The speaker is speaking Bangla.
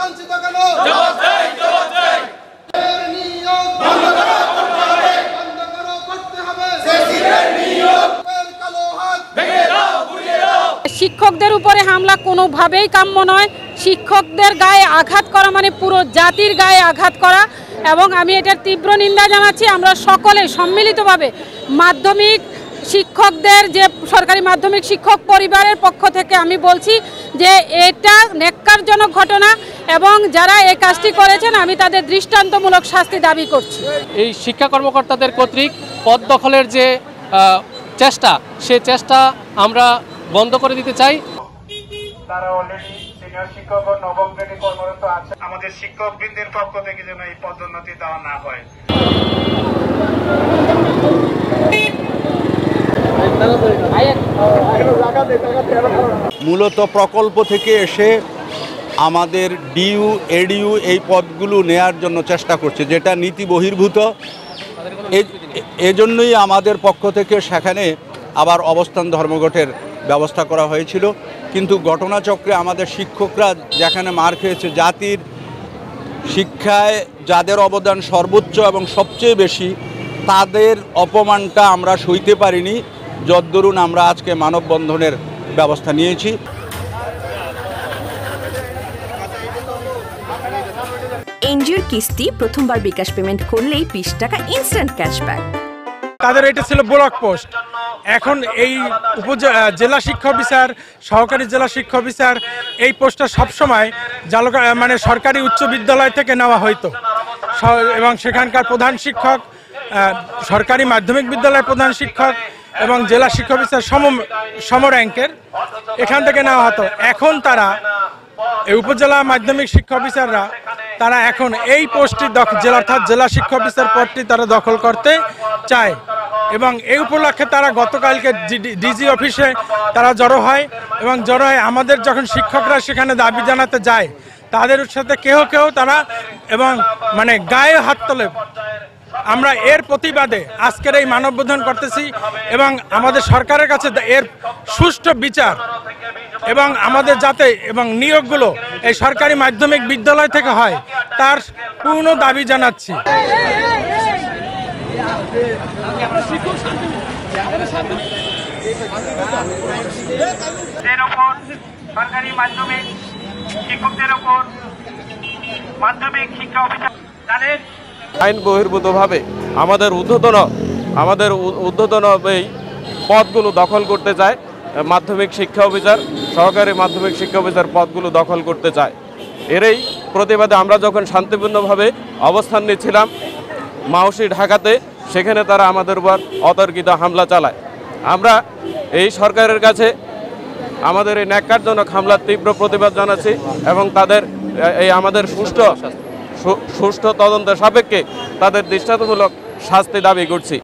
লাঞ্ছিত কেন? জবাব চাই, জবাব চাই। এর নিয়োগ বন্ধ করো, করতে হবে। বন্ধ করো, করতে হবে। সিসির নিয়োগ এর কালো হাত ভেঙে দাও, গুড়িয়ে দাও। শিক্ষকদের উপরে হামলা কোনোভাবেই কাম্য নয়। শিক্ষকদের গায়ে আঘাত করা মানে পুরো জাতির গায়ে আঘাত করা, এবং আমি এটার তীব্র নিন্দা জানাচ্ছি। আমরা সকলে সম্মিলিতভাবে মাধ্যমিক শিক্ষকদের যে সরকারি মাধ্যমিক শিক্ষক পরিবারের পক্ষ থেকে আমি বলছি যে এটা ন্যাক্কারজনক ঘটনা, এবং যারা এই কাজটি করেছেন আমি তাদের দৃষ্টান্তমূলক শাস্তি দাবি করছি। এই শিক্ষা কর্মকর্তাদের কর্তৃক পদ দখলের যে চেষ্টা, সে চেষ্টা আমরা বন্ধ করে দিতে চাই। তারা অলরেডি সিনিয়র শিক্ষক ও নবম শ্রেণী কর্মরত আছে। আমাদের শিক্ষকবৃন্দের পক্ষ থেকে যেন এই পদোন্নতি দেওয়া না হয়। মূলত প্রকল্প থেকে এসে আমাদের ডিইউ এডিইউ এই পদগুলো নেয়ার জন্য চেষ্টা করছে, যেটা নীতি বহির্ভূত। এজন্যই আমাদের পক্ষ থেকে সেখানে আবার অবস্থান ধর্মঘটের ব্যবস্থা করা হয়েছিল। কিন্তু ঘটনাচক্রে আমাদের শিক্ষকরা যেখানে মার খেয়েছে, জাতির শিক্ষায় যাদের অবদান সর্বোচ্চ এবং সবচেয়ে বেশি, তাদের অপমানটা আমরা সইতে পারিনি, যদ্দরুন আমরা আজকে মানববন্ধনের ব্যবস্থা নিয়েছি। এনজিওর কিস্তি প্রথমবার বিকাশ পেমেন্ট করলেই 20 টাকা ইনস্ট্যান্ট ক্যাশব্যাক। তাদের এটা ছিল ব্লক পোস্ট। এখন এই জেলা শিক্ষা অফিসার, সহকারী জেলা শিক্ষা অফিসার, এই পোস্টটা সবসময় মানে সরকারি উচ্চ বিদ্যালয় থেকে নেওয়া হইতো, এবং সেখানকার প্রধান শিক্ষক, সরকারি মাধ্যমিক বিদ্যালয়ের প্রধান শিক্ষক এবং জেলা শিক্ষা অফিসার সম র্যাঙ্কের এখান থেকে নেওয়া হতো। এখন তারা এই উপজেলা মাধ্যমিক শিক্ষা অফিসাররা তারা এখন এই পোস্টটি অর্থাৎ জেলা শিক্ষা অফিসার পদটি তারা দখল করতে চায়, এবং এই উপলক্ষে তারা গতকালকে ডিজি অফিসে তারা জড়ো হয়, এবং জড়ো হয় আমাদের যখন শিক্ষকরা সেখানে দাবি জানাতে যায়, তাদের সাথে কেউ তারা এবং মানে গায়ে হাত তোলে। আমরা এর প্রতিবাদে আজকের এই মানববন্ধন করতেছি, এবং আমাদের সরকারের কাছে এর সুষ্ঠু বিচার এবং আমাদের যাতে এবং নিয়োগগুলো এই সরকারি মাধ্যমিক বিদ্যালয় থেকে হয় তার পূর্ণ দাবি জানাচ্ছি। সরকারি মাধ্যমিক শিক্ষকদের উপর মাধ্যমিক শিক্ষা অফিসার জানেন আইন বহির্ভূতভাবে আমাদের ঊর্ধ্বতন এই পদগুলো দখল করতে চায়। মাধ্যমিক শিক্ষা অফিসার, সহকারী মাধ্যমিক শিক্ষা অফিসার পদগুলো দখল করতে চায়। এরই প্রতিবাদে আমরা যখন শান্তিপূর্ণভাবে অবস্থান নিচ্ছিলাম মাউসি ঢাকাতে, সেখানে তারা আমাদের উপর অতর্কিত হামলা চালায়। আমরা এই সরকারের কাছে আমাদের এই ন্যাক্কারজনক হামলার তীব্র প্রতিবাদ জানাচ্ছি, এবং তাদের এই আমাদের সুষ্ঠু তদন্তের সাপেক্ষে তাদের দৃষ্টান্তমূলক শাস্তি দাবি করছি।